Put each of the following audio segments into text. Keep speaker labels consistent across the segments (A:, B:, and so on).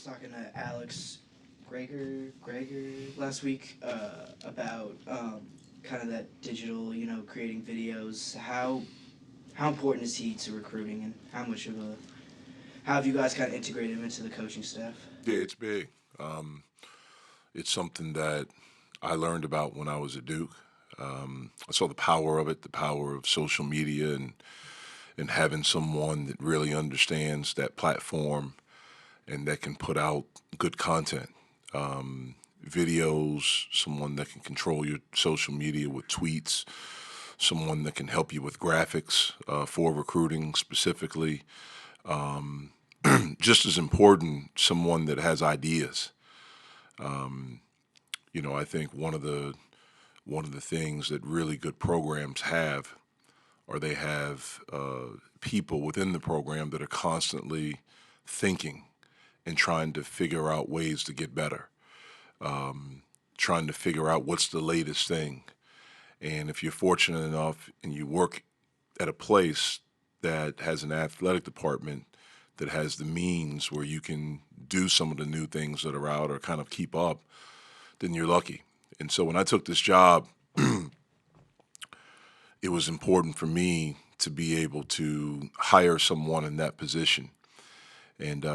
A: talking to Alex Gregor last week about kind of that digital, creating videos. How important is he to recruiting, and how have you guys kind of integrated him into the coaching staff?
B: Yeah, it's big. Um, it's something that I learned about when I was at Duke. I saw the power of it, the power of social media, and having someone that really understands that platform and that can put out good content. Videos, someone that can control your social media with tweets, someone that can help you with graphics for recruiting specifically. Just as important, someone that has ideas. I think one of the things that really good programs have, or they have people within the program that are constantly thinking and trying to figure out ways to get better, trying to figure out what's the latest thing. And if you're fortunate enough and you work at a place that has an athletic department that has the means where you can do some of the new things that are out or kind of keep up, then you're lucky. And so when I took this job, it was important for me to be able to hire someone in that position. And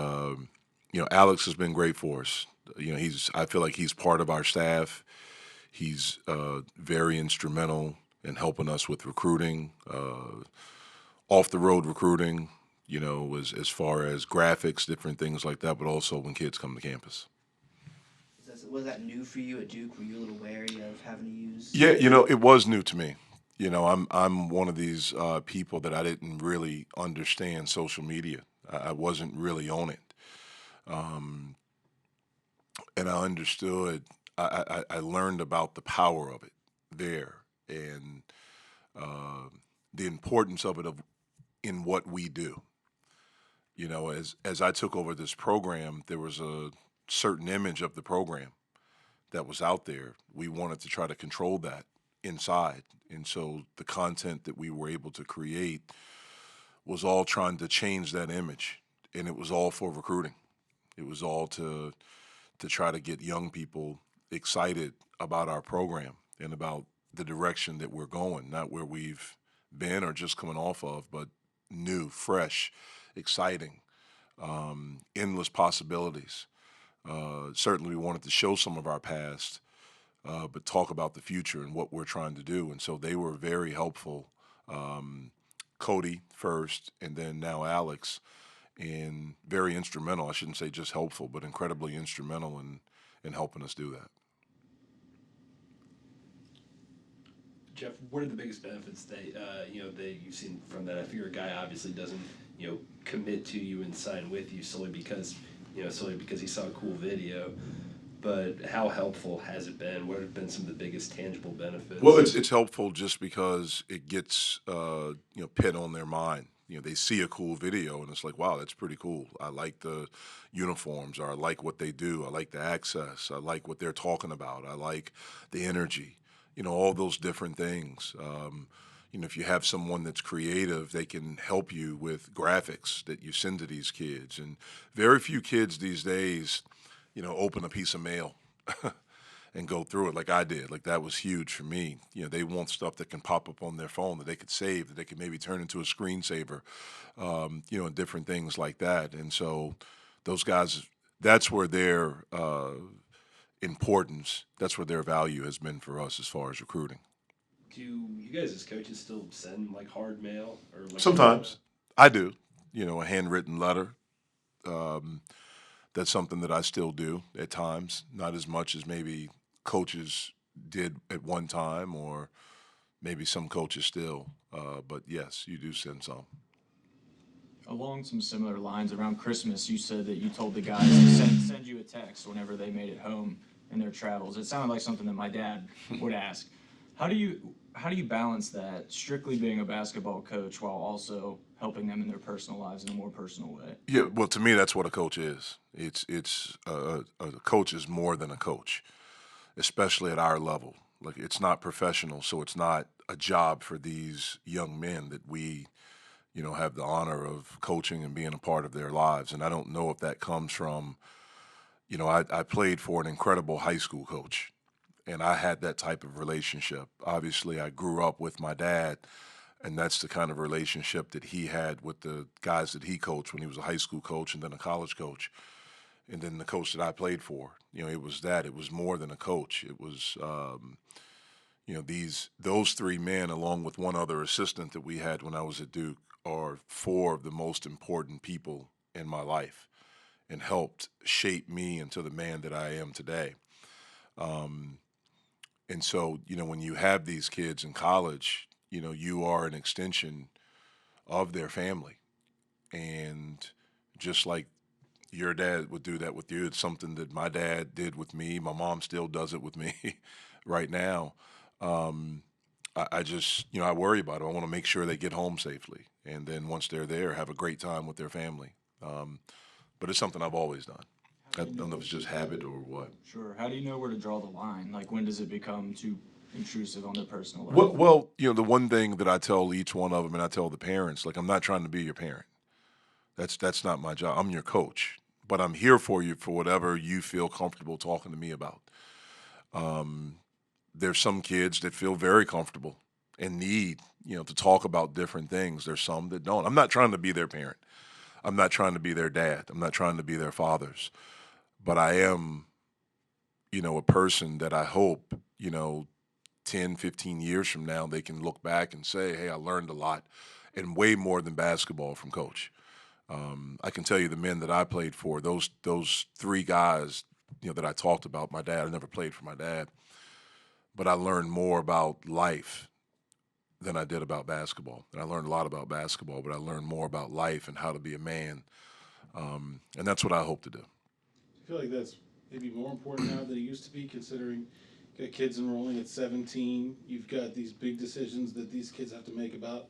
B: Alex has been great for us. I feel like he's part of our staff. He's very instrumental in helping us with recruiting, off the road recruiting. As far as graphics, different things like that, but also when kids come to campus.
A: Was that new for you at Duke? Were you a little wary of having to use?
B: Yeah, it was new to me. I'm one of these people that I didn't really understand social media. I wasn't really on it, um, and I understood. I learned about the power of it there, and uh, the importance of it in what we do. As I took over this program, there was a certain image of the program that was out there. We wanted to try to control that inside. And so the content that we were able to create was all trying to change that image. And it was all for recruiting. It was all to try to get young people excited about our program and about the direction that we're going, not where we've been or just coming off of, but new, fresh, exciting, endless possibilities. Certainly, we wanted to show some of our past, but talk about the future and what we're trying to do. And so they were very helpful. Um, Cody first, and then now Alex, and very instrumental. I shouldn't say just helpful, but incredibly instrumental in helping us do that.
C: Jeff, what are the biggest benefits that you've seen from that? If you're a guy obviously doesn't commit to you and sign with you solely because he saw a cool video, but how helpful has it been? What have been some of the biggest tangible
B: Well,
C: benefits?
B: it's helpful just because it gets pit on their mind. They see a cool video and it's like, wow, that's pretty cool. I like the uniforms, or I like what they do. I like the access. I like what they're talking about. I like the energy. All those different things. If you have someone that's creative, they can help you with graphics that you send to these kids. And very few kids these days, open a piece of mail and go through it like I did. Like that was huge for me. They want stuff that can pop up on their phone that they could save, that they could maybe turn into a screensaver, and different things like that. And so those guys, that's where their importance, that's where their value has been for us as far as recruiting.
C: Do you guys as coaches still send like hard mail or like
B: Sometimes I do, a handwritten letter. Um, that's something that I still do at times, not as much as maybe coaches did at one time, or maybe some coaches still. But yes, you do send some.
D: Along some similar lines, around Christmas, you said that you told the guys to send you a text whenever they made it home in their travels. It sounded like something that my dad would ask. How do you balance that, strictly being a basketball coach while also helping them in their personal lives in a more personal way?
B: Yeah, well, to me, that's what a coach is. A coach is more than a coach, especially at our level. Like it's not professional, so it's not a job for these young men that we have the honor of coaching and being a part of their lives. And I don't know if that comes from You know, I played for an incredible high school coach, and I had that type of relationship. Obviously, I grew up with my dad, and that's the kind of relationship that he had with the guys that he coached when he was a high school coach and then a college coach, and then the coach that I played for. You know, it was that. It was more than a coach. It was, you know, those three men, along with one other assistant that we had when I was at Duke, are four of the most important people in my life and helped shape me into the man that I am today. Um, and so, you know, when you have these kids in college, you know, you are an extension of their family. And just like your dad would do that with you, it's something that my dad did with me. My mom still does it with me right now. Um, I just, you know, I worry about it. I want to make sure they get home safely. And then once they're there, have a great time with their family. But it's something I've always done. I don't know if it's just habit or what.
D: Sure. How do you know where to draw the line? Like, when does it become too intrusive on their personal life?
B: Well, you know, the one thing that I tell each one of them, and I tell the parents, like, I'm not trying to be your parent. That's not my job. I'm your coach, but I'm here for you for whatever you feel comfortable talking to me about. Um, there's some kids that feel very comfortable and need, you know, to talk about different things. There's some that don't. I'm not trying to be their parent. I'm not trying to be their dad. I'm not trying to be their fathers. But I am, you know, a person that I hope, you know, 10, 15 years from now, they can look back and say, hey, I learned a lot and way more than basketball from coach. I can tell you the men that I played for, those three guys, you know, that I talked about, my dad, I never played for my dad, but I learned more about life than I did about basketball. And I learned a lot about basketball, but I learned more about life and how to be a man. And that's what I hope to do.
E: I feel like that's maybe more important now than it used to be, considering you got kids enrolling at 17. You've got these big decisions that these kids have to make about,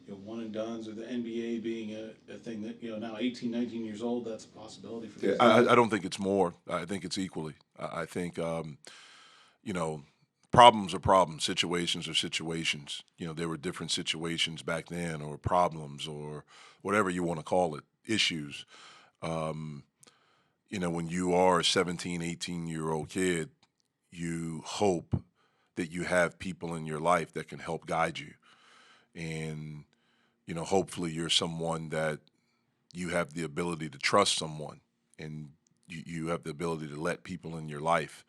E: you know, one and dones, or the NBA being a thing that, you know, now 18, 19 years old, that's a possibility for
B: Yeah,
E: these
B: I don't think it's more. I think it's equally. I think, you know, problems are problems, situations are situations. You know, there were different situations back then, or problems, or whatever you want to call it, issues. Um, you know, when you are a 17, 18-year-old kid, you hope that you have people in your life that can help guide you. And, you know, hopefully you're someone that you have the ability to trust someone, and you have the ability to let people in your life.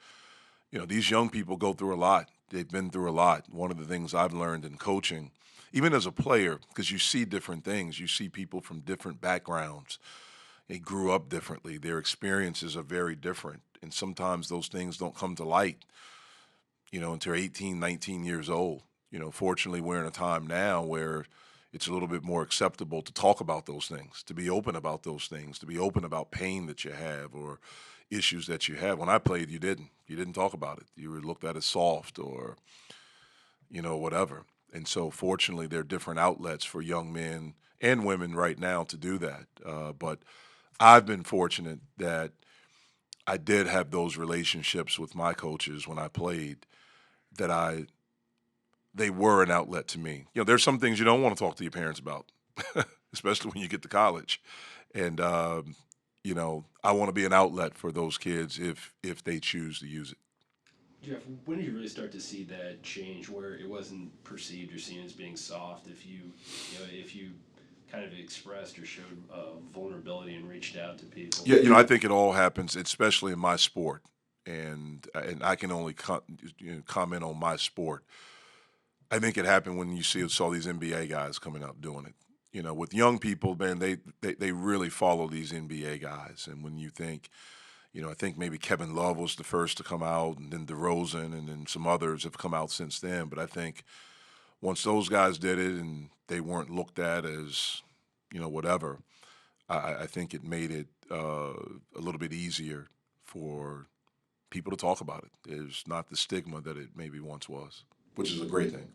B: You know, these young people go through a lot. They've been through a lot. One of the things I've learned in coaching, even as a player, because you see different things, you see people from different backgrounds. They grew up differently. Their experiences are very different. And sometimes those things don't come to light, you know, until 18, 19 years old. You know, fortunately, we're in a time now where it's a little bit more acceptable to talk about those things, to be open about those things, to be open about pain that you have or issues that you have. When I played, you didn't. You didn't talk about it. You were looked at as soft or, you know, whatever. And so, fortunately, there are different outlets for young men and women right now to do that. But I've been fortunate that I did have those relationships with my coaches when I played, that they were an outlet to me. You know, there's some things you don't want to talk to your parents about, especially when you get to college. And you know, I want to be an outlet for those kids if they choose to use it.
C: Jeff, when did you really start to see that change where it wasn't perceived or seen as being soft if if you kind of expressed or showed vulnerability and reached out to people?
B: Yeah, you know, I think it all happens, especially in my sport, and I can only you know, comment on my sport. I think it happened when you saw these NBA guys coming up doing it. You know, with young people, man, they really follow these NBA guys. And when you think, you know, I think maybe Kevin Love was the first to come out, and then DeRozan, and then some others have come out since then. But I think once those guys did it and they weren't looked at as, you know, whatever, I think it made it a little bit easier for people to talk about it. There's not the stigma that it maybe once was, which is a great thing.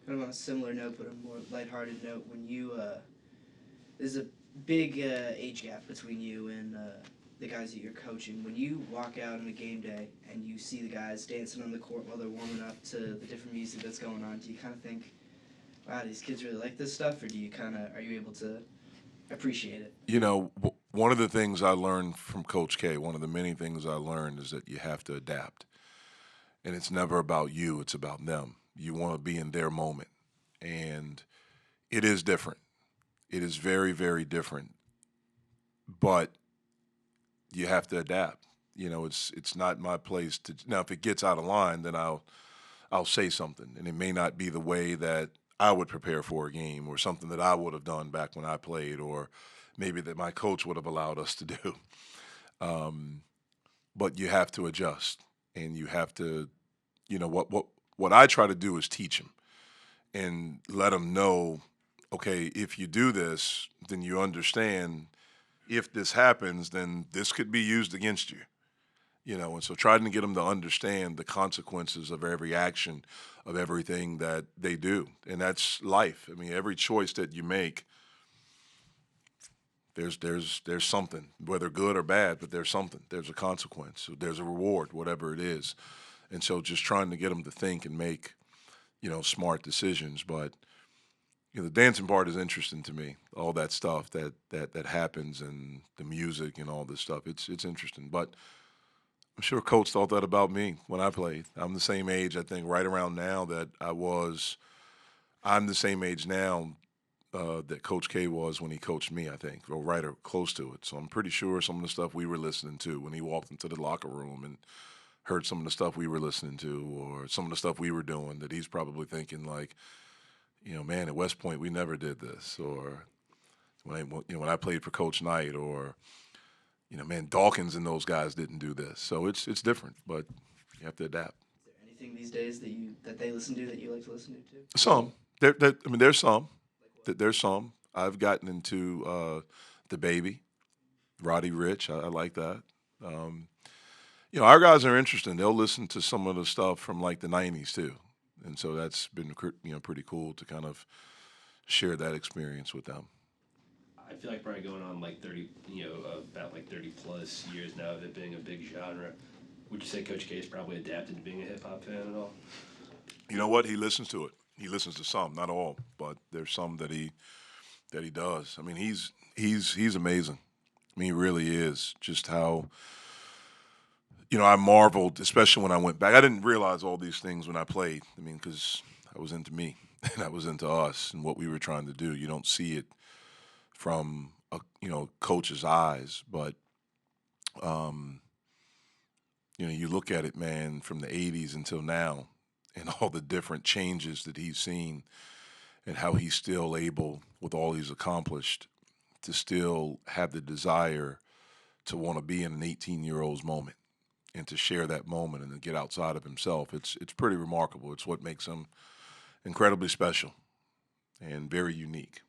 A: Kind of on a similar note, but a more lighthearted note, when you there's a big age gap between you and the guys that you're coaching. When you walk out on a game day and you see the guys dancing on the court while they're warming up to the different music that's going on, do you kind of think, wow, these kids really like this stuff, or do you kind of, are you able to appreciate it?
B: You know, one of the things I learned from Coach K, one of the many things I learned is that you have to adapt. And it's never about you, it's about them. You want to be in their moment. And it is different. It is very, very different. But you have to adapt. You know, it's not my place to now if it gets out of line, then I'll say something. And it may not be the way that I would prepare for a game or something that I would have done back when I played or maybe that my coach would have allowed us to do. Um, but you have to adjust and you have to, you know, what I try to do is teach them and let them know, okay, if you do this, then you understand if this happens, then this could be used against you. You know, and so trying to get them to understand the consequences of every action, of everything that they do, and that's life. I mean, every choice that you make, there's something, whether good or bad, but there's something. There's a consequence. There's a reward, whatever it is, and so just trying to get them to think and make, you know, smart decisions. But you know, the dancing part is interesting to me. All that stuff that happens and the music and all this stuff. It's interesting, but I'm sure Coach thought that about me when I played. I'm the same age, I think, right around now that I was. I'm the same age now that Coach K was when he coached me, I think, or right or close to it. So I'm pretty sure some of the stuff we were listening to when he walked into the locker room and heard some of the stuff we were listening to or some of the stuff we were doing that he's probably thinking like, you know, man, at West Point we never did this, or when I played for Coach Knight, or you know, man, Dawkins and those guys didn't do this. So it's different, but you have to adapt.
A: Is there anything these days that they listen to that you like to listen to too?
B: Some I mean, there's some. There's some. I've gotten into the baby, Roddy Rich. I like that. Um, you know, our guys are interesting. They'll listen to some of the stuff from like the '90s too, and so that's been you know pretty cool to kind of share that experience with them.
C: I feel like probably going on like 30, about like 30 plus years now of it being a big genre. Would you say Coach K's probably adapted to being a hip hop fan at all?
B: You know what? He listens to it. He listens to some, not all, but there's some that he does. I mean, he's amazing. I mean, he really is. Just how you know I marveled, especially when I went back. I didn't realize all these things when I played. I mean, because I was into me and I was into us and what we were trying to do. You don't see it from a coach's eyes, but um, you know, you look at it, man, from the '80s until now, and all the different changes that he's seen, and how he's still able, with all he's accomplished, to still have the desire to want to be in an 18-year-old's moment and to share that moment and to get outside of himself. It's pretty remarkable. It's what makes him incredibly special and very unique.